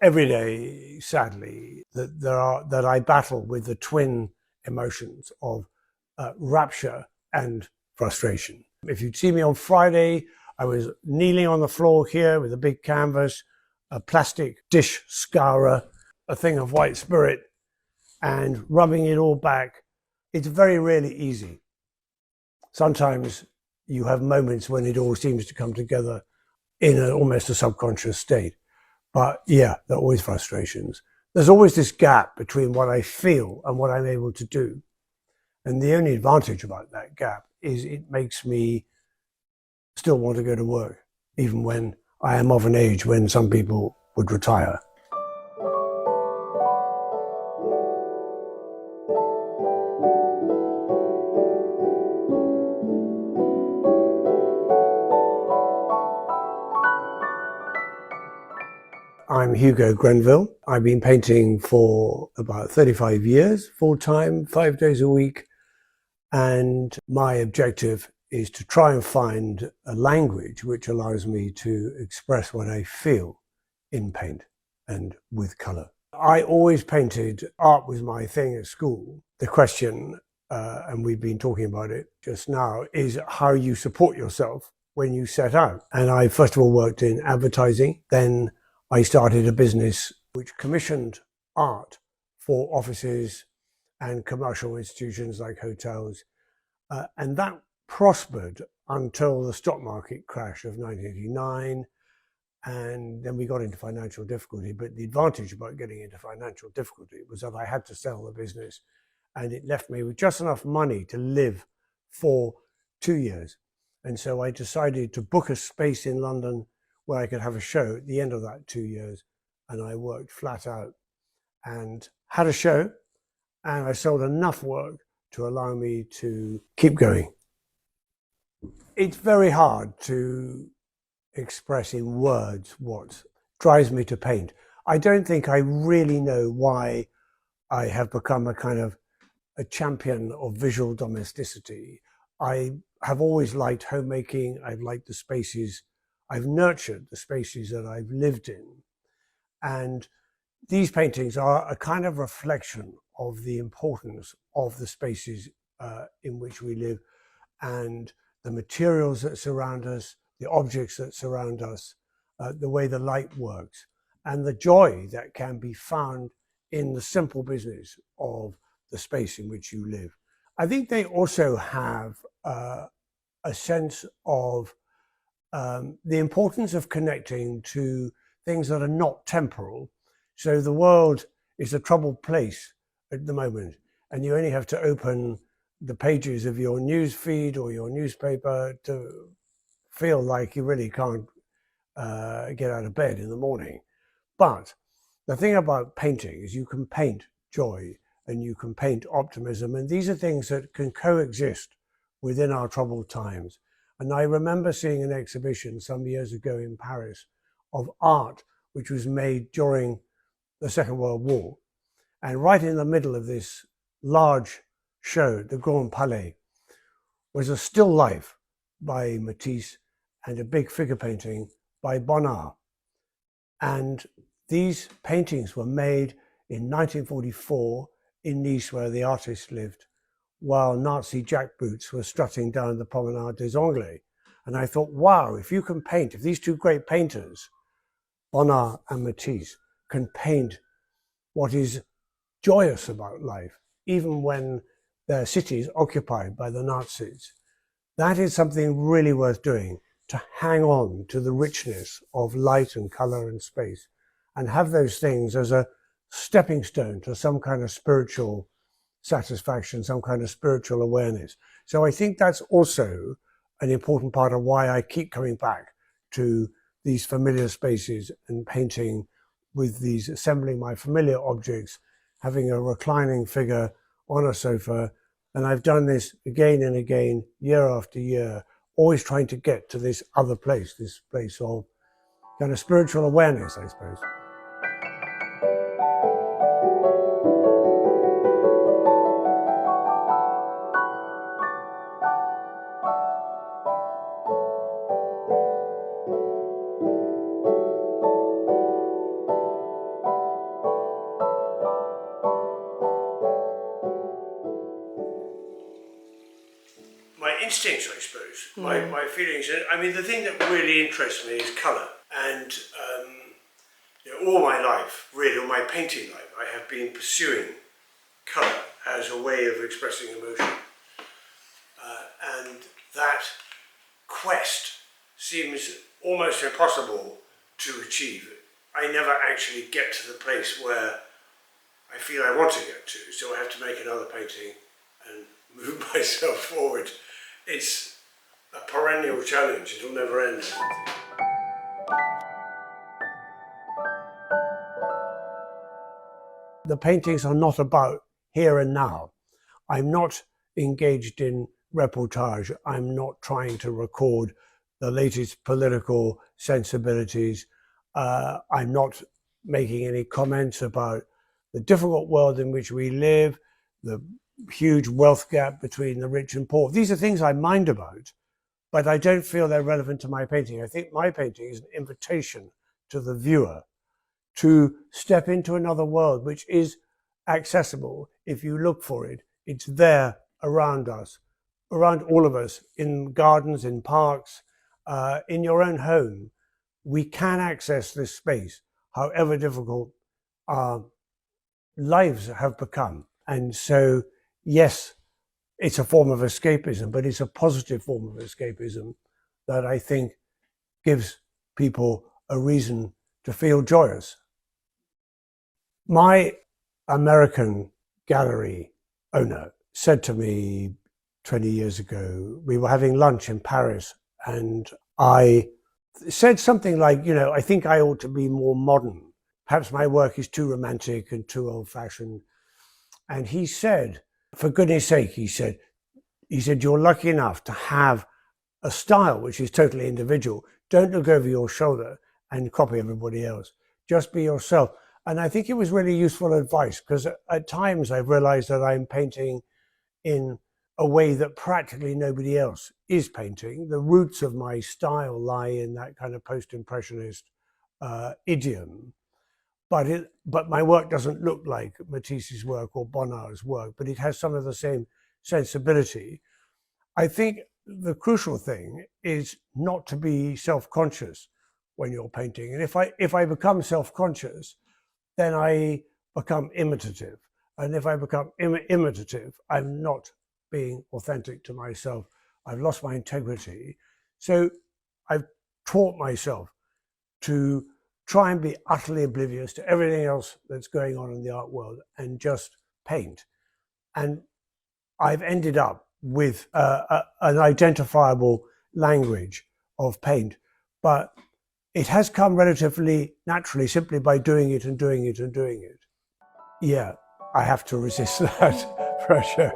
Every day, sadly, that I battle with the twin emotions of rapture and frustration. If you'd see me on Friday, I was kneeling on the floor here with a big canvas, a plastic dish scourer, a thing of white spirit, and rubbing it all back. It's very rarely easy. Sometimes you have moments when it all seems to come together in almost a subconscious state. But yeah, there are always frustrations. There's always this gap between what I feel and what I'm able to do. And the only advantage about that gap is it makes me still want to go to work, even when I am of an age when some people would retire. I'm Hugo Grenville. I've been painting for about 35 years, full-time, 5 days a week. And my objective is to try and find a language which allows me to express what I feel in paint and with colour. I always painted. Art was my thing at school. The question, and we've been talking about it just now, is how you support yourself when you set out. And I first of all worked in advertising. Then I started a business which commissioned art for offices and commercial institutions like hotels. And that prospered until the stock market crash of 1989. And then we got into financial difficulty. But the advantage about getting into financial difficulty was that I had to sell the business, and it left me with just enough money to live for 2 years. And so I decided to book a space in London where I could have a show at the end of that 2 years. And I worked flat out and had a show, and I sold enough work to allow me to keep going. It's very hard to express in words what drives me to paint. I don't think I really know why I have become a kind of a champion of visual domesticity. I have always liked homemaking. I've liked the spaces. I've nurtured the spaces that I've lived in. And these paintings are a kind of reflection of the importance of the spaces in which we live, and the materials that surround us, the objects that surround us, the way the light works, and the joy that can be found in the simple business of the space in which you live. I think they also have a sense of the importance of connecting to things that are not temporal. So the world is a troubled place at the moment, and you only have to open the pages of your news feed or your newspaper to feel like you really can't get out of bed in the morning. But the thing about painting is you can paint joy and you can paint optimism, and these are things that can coexist within our troubled times. And I remember seeing an exhibition some years ago in Paris of art which was made during the Second World War. And right in the middle of this large show, the Grand Palais, was a still life by Matisse and a big figure painting by Bonnard. And these paintings were made in 1944 in Nice, where the artist lived, while Nazi jackboots were strutting down the Promenade des Anglais. And I thought, wow, if you can paint, if these two great painters, Bonnard and Matisse, can paint what is joyous about life, even when their city is occupied by the Nazis, that is something really worth doing, to hang on to the richness of light and color and space, and have those things as a stepping stone to some kind of spiritual satisfaction, some kind of spiritual awareness. So I think that's also an important part of why I keep coming back to these familiar spaces and painting with these, assembling my familiar objects, having a reclining figure on a sofa. And I've done this again and again, year after year, always trying to get to this other place, this place of kind of spiritual awareness, I suppose. my instincts, I suppose, my feelings. I mean, the thing that really interests me is colour. And all my life, really, all my painting life, I have been pursuing colour as a way of expressing emotion. And that quest seems almost impossible to achieve. I never actually get to the place where I feel I want to get to, so I have to make another painting and move myself forward. It's a perennial challenge, it'll never end. The paintings are not about here and now. I'm not engaged in reportage. I'm not trying to record the latest political sensibilities. I'm not making any comments about the difficult world in which we live, the huge wealth gap between the rich and poor. These are things I mind about, but I don't feel they're relevant to my painting. I think my painting is an invitation to the viewer to step into another world, which is accessible if you look for it. It's there around us, around all of us, in gardens, in parks, in your own home. We can access this space, however difficult our lives have become. And so, yes, it's a form of escapism, but it's a positive form of escapism that I think gives people a reason to feel joyous. My American gallery owner said to me 20 years ago, we were having lunch in Paris, and I said something like, I think I ought to be more modern. Perhaps my work is too romantic and too old-fashioned. And he said, for goodness sake, he said, you're lucky enough to have a style which is totally individual. Don't look over your shoulder and copy everybody else. Just be yourself. And I think it was really useful advice, because at times I've realized that I'm painting in a way that practically nobody else is painting. The roots of my style lie in that kind of post-impressionist idiom. But my work doesn't look like Matisse's work or Bonnard's work, but it has some of the same sensibility. I think the crucial thing is not to be self-conscious when you're painting. And if I become self-conscious, then I become imitative. And if I become imitative, I'm not being authentic to myself. I've lost my integrity. So I've taught myself to try and be utterly oblivious to everything else that's going on in the art world and just paint. And I've ended up with an identifiable language of paint, but it has come relatively naturally simply by doing it and doing it and doing it. Yeah, I have to resist that pressure.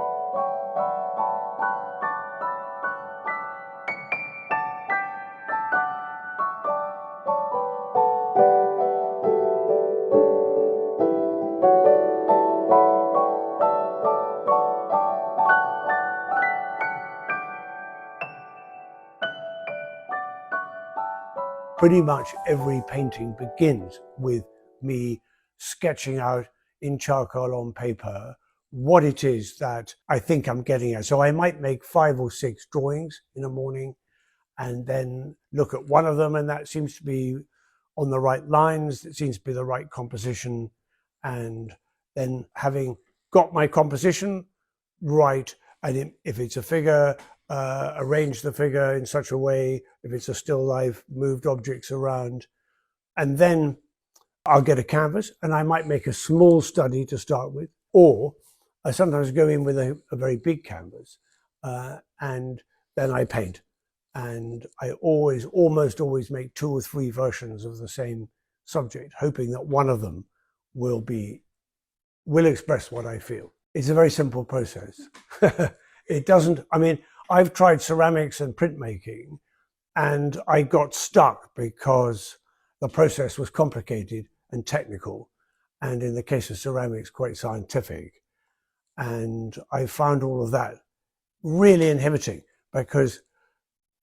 Pretty much every painting begins with me sketching out in charcoal on paper what it is that I think I'm getting at. So I might make 5 or 6 drawings in a morning and then look at one of them, and that seems to be on the right lines, it seems to be the right composition. And then having got my composition right, and if it's a figure, arrange the figure in such a way, if it's a still life, moved objects around. And then I'll get a canvas and I might make a small study to start with, or I sometimes go in with a very big canvas and then I paint. And I almost always make 2 or 3 versions of the same subject, hoping that one of them will express what I feel. It's a very simple process. It doesn't, I've tried ceramics and printmaking, and I got stuck because the process was complicated and technical, and in the case of ceramics, quite scientific. And I found all of that really inhibiting, because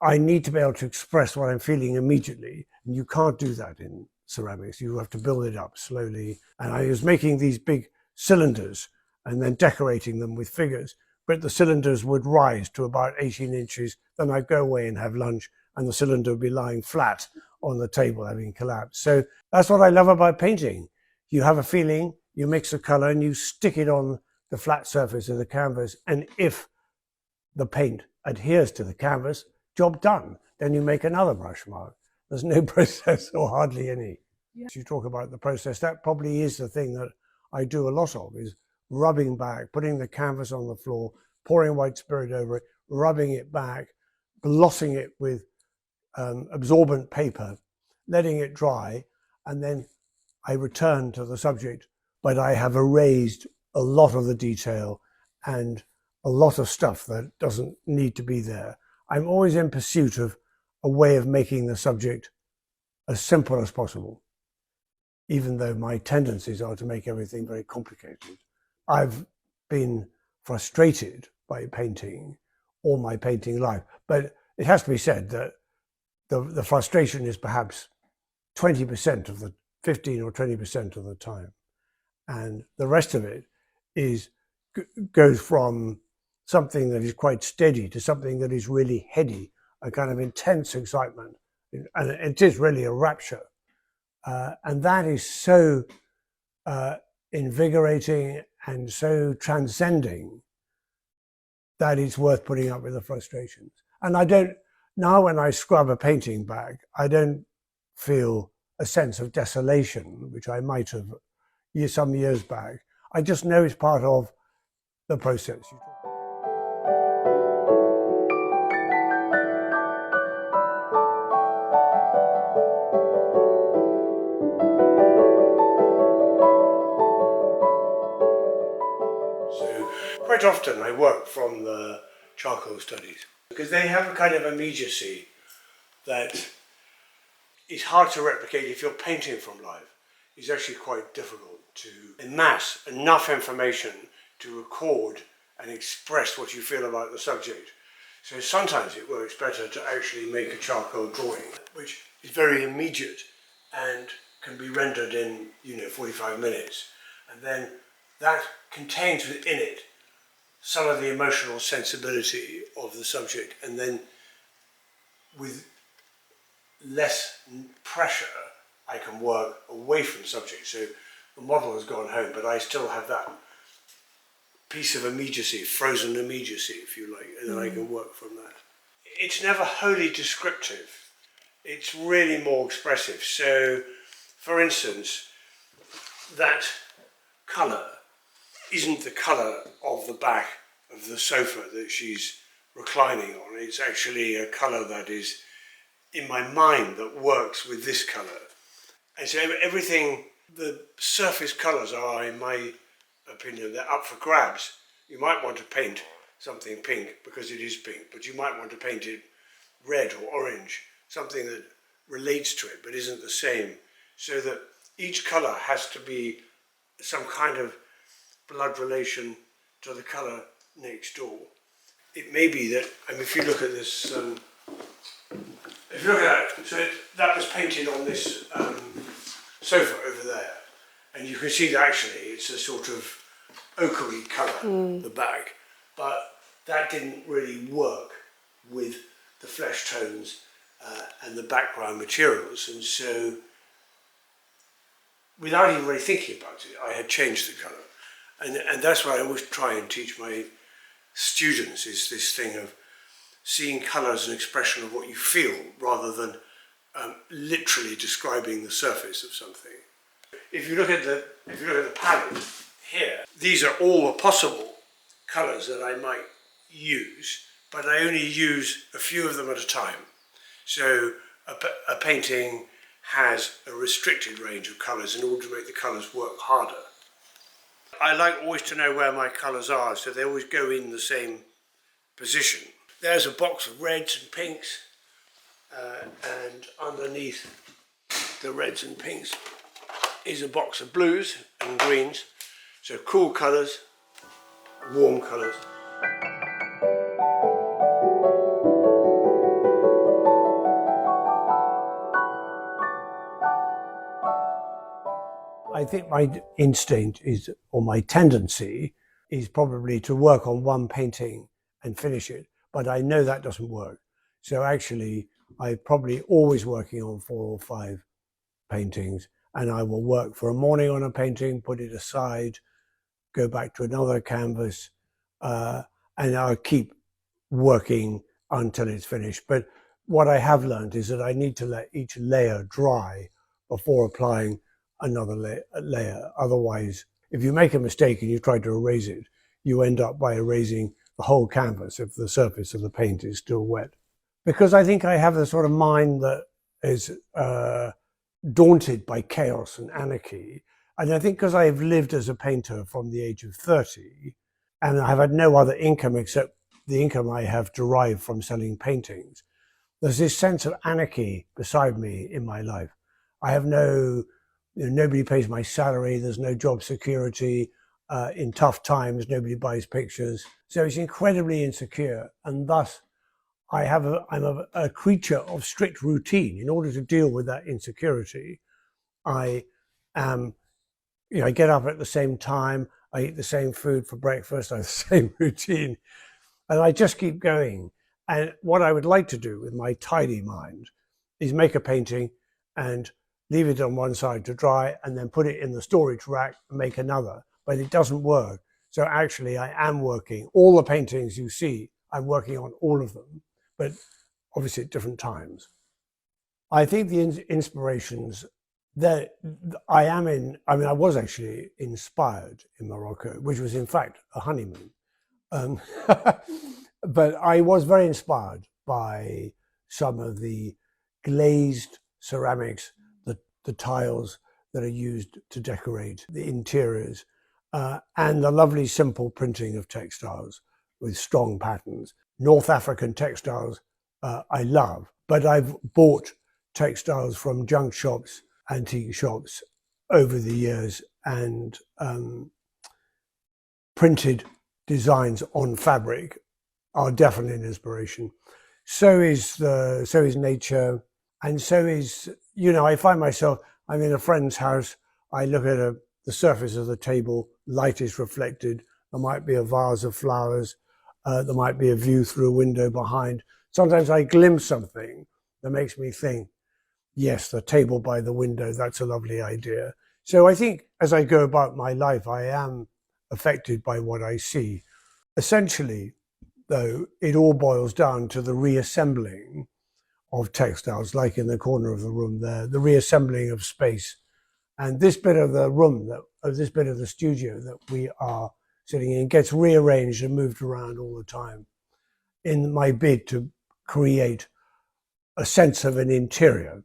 I need to be able to express what I'm feeling immediately, and you can't do that in ceramics. You have to build it up slowly. And I was making these big cylinders and then decorating them with figures, but the cylinders would rise to about 18 inches. Then I'd go away and have lunch, and the cylinder would be lying flat on the table, having collapsed. So that's what I love about painting. You have a feeling, you mix a color, and you stick it on the flat surface of the canvas. And if the paint adheres to the canvas, job done. Then you make another brush mark. There's no process, or hardly any. Yeah. You talk about the process, that probably is the thing that I do a lot of, is rubbing back, putting the canvas on the floor, pouring white spirit over it, rubbing it back, glossing it with absorbent paper, letting it dry, and then I return to the subject, but I have erased a lot of the detail and a lot of stuff that doesn't need to be there. I'm always in pursuit of a way of making the subject as simple as possible, even though my tendencies are to make everything very complicated. I've been frustrated by painting all my painting life, but it has to be said that the frustration is perhaps 20% of the 15 or 20% of the time. And the rest of it goes from something that is quite steady to something that is really heady, a kind of intense excitement. And it is really a rapture. And that is so invigorating and so transcending that it's worth putting up with the frustrations. And I don't, now when I scrub a painting back, I don't feel a sense of desolation, which I might have some years back. I just know it's part of the process. So quite often I work from the charcoal studies because they have a kind of immediacy that is hard to replicate if you're painting from life. It's actually quite difficult to amass enough information to record and express what you feel about the subject. So sometimes it works better to actually make a charcoal drawing, which is very immediate and can be rendered in 45 minutes. And then that contains within it some of the emotional sensibility of the subject, and then with less pressure I can work away from the subject. So the model has gone home, but I still have that piece of immediacy, frozen immediacy if you like, and then I can work from that. It's never wholly descriptive, it's really more expressive. So for instance, that colour isn't the colour of the back of the sofa that she's reclining on. It's actually a colour that is in my mind that works with this colour. And so everything, the surface colours are, in my opinion, they're up for grabs. You might want to paint something pink because it is pink, but you might want to paint it red or orange, something that relates to it but isn't the same, so that each colour has to be some kind of blood relation to the colour next door. It may be that, if you look at this, if you look at that, so that was painted on this sofa over there, and you can see that actually it's a sort of ochre colour, the back, but that didn't really work with the flesh tones and the background materials, and so without even really thinking about it, I had changed the colour. And that's what I always try and teach my students, is this thing of seeing colour as an expression of what you feel rather than literally describing the surface of something. If you look at the palette here, these are all the possible colours that I might use, but I only use a few of them at a time. So a painting has a restricted range of colours in order to make the colours work harder. I like always to know where my colours are, so they always go in the same position. There's a box of reds and pinks, and underneath the reds and pinks is a box of blues and greens. So cool colours, warm colours. I think my instinct is, or my tendency, is probably to work on one painting and finish it. But I know that doesn't work. So actually, I'm probably always working on 4 or 5 paintings, and I will work for a morning on a painting, put it aside, go back to another canvas, and I'll keep working until it's finished. But what I have learned is that I need to let each layer dry before applying another layer. Otherwise, if you make a mistake and you try to erase it, you end up by erasing the whole canvas if the surface of the paint is still wet. Because I think I have the sort of mind that is daunted by chaos and anarchy. And I think because I have lived as a painter from the age of 30, and I have had no other income except the income I have derived from selling paintings, there's this sense of anarchy beside me in my life. I have nobody pays my salary, there's no job security. In tough times, nobody buys pictures. So it's incredibly insecure. And thus, I'm a creature of strict routine. In order to deal with that insecurity, I am, I get up at the same time, I eat the same food for breakfast, I have the same routine, and I just keep going. And what I would like to do with my tidy mind is make a painting and leave it on one side to dry and then put it in the storage rack and make another. But it doesn't work. So actually I am working. All the paintings you see, I'm working on all of them, but obviously at different times. I think the inspirations that I was actually inspired in Morocco, which was in fact a honeymoon. But I was very inspired by some of the glazed ceramics, the tiles that are used to decorate the interiors, and the lovely simple printing of textiles with strong patterns. North African textiles I love, but I've bought textiles from junk shops, antique shops over the years, and printed designs on fabric are definitely an inspiration. So is nature, and so is, I find myself, I'm in a friend's house, I look at the surface of the table, light is reflected, there might be a vase of flowers, there might be a view through a window behind. Sometimes I glimpse something that makes me think, yes, the table by the window, that's a lovely idea. So I think as I go about my life, I am affected by what I see. Essentially, though, it all boils down to the reassembling of textiles, like in the corner of the room there, the reassembling of space. And this bit of the room, this bit of the studio that we are sitting in gets rearranged and moved around all the time in my bid to create a sense of an interior,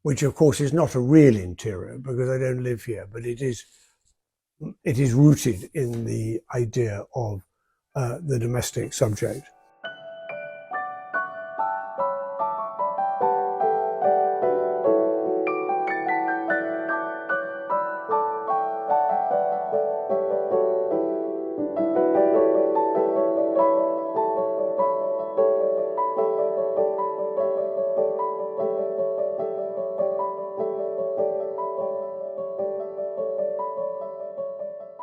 which of course is not a real interior because I don't live here, but it is rooted in the idea of the domestic subject.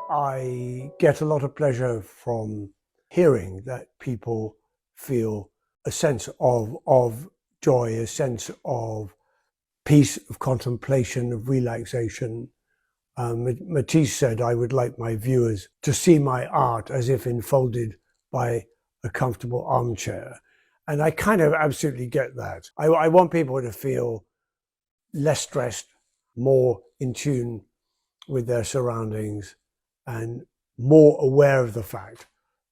I get a lot of pleasure from hearing that people feel a sense of joy, a sense of peace, of contemplation, of relaxation. Matisse said, I would like my viewers to see my art as if enfolded by a comfortable armchair. And I kind of absolutely get that. I want people to feel less stressed, more in tune with their surroundings, and more aware of the fact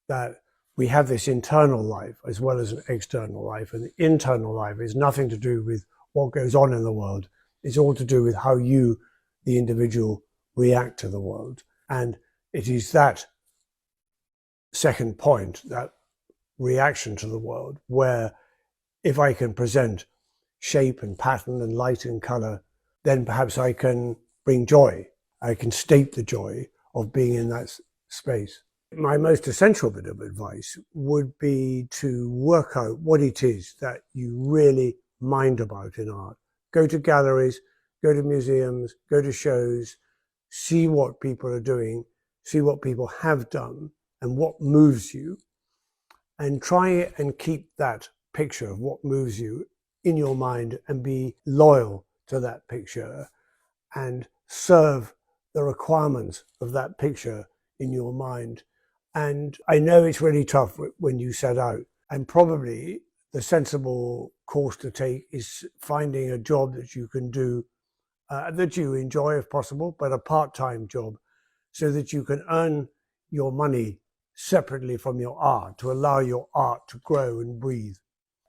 that we have this internal life as well as an external life. And the internal life is nothing to do with what goes on in the world. It's all to do with how you, the individual, react to the world. And it is that second point, that reaction to the world, where if I can present shape and pattern and light and color, then perhaps I can bring joy. I can state the joy of being in that space. My most essential bit of advice would be to work out what it is that you really mind about in art. Go to galleries, go to museums, go to shows, see what people are doing, see what people have done and what moves you, and try and keep that picture of what moves you in your mind and be loyal to that picture and serve the requirements of that picture in your mind. And I know it's really tough when you set out, and probably the sensible course to take is finding a job that you can do, that you enjoy if possible, but a part-time job, so that you can earn your money separately from your art, to allow your art to grow and breathe.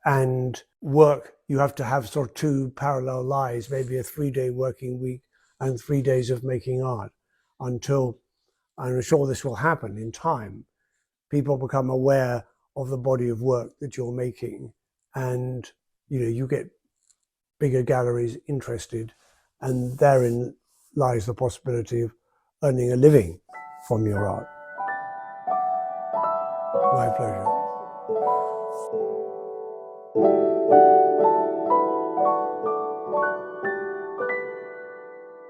And work, you have to have sort of two parallel lives, maybe a 3-day working week and 3 days of making art, until, I'm sure this will happen in time, people become aware of the body of work that you're making, and you get bigger galleries interested, and therein lies the possibility of earning a living from your art. My pleasure.